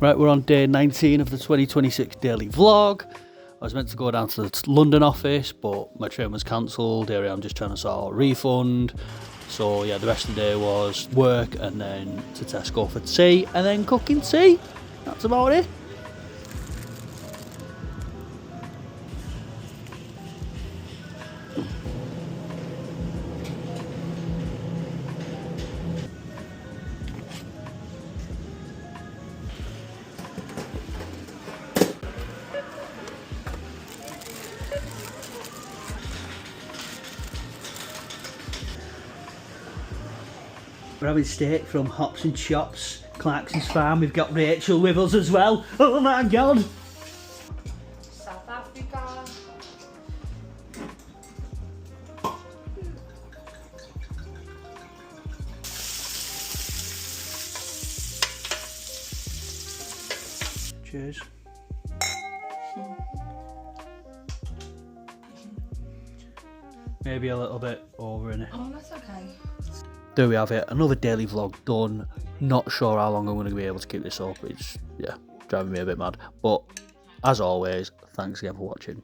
Right, we're on day 19 of the 2026 daily vlog. I was meant to go down to the London office, but my train was cancelled. Here I am just trying to sort out a refund. So yeah, the rest of the day was work and then to Tesco for tea and then cooking tea. That's about it. We're having steak from Hops and Chops, Clarkson's Farm. We've got Rachel with us as well. Oh my god! South Africa. Cheers. Maybe a little bit over in it. Oh, that's okay. There we have it, another daily vlog done. Not sure how long I'm going to be able to keep this up. It's, yeah, driving me a bit mad. But, as always, thanks again for watching.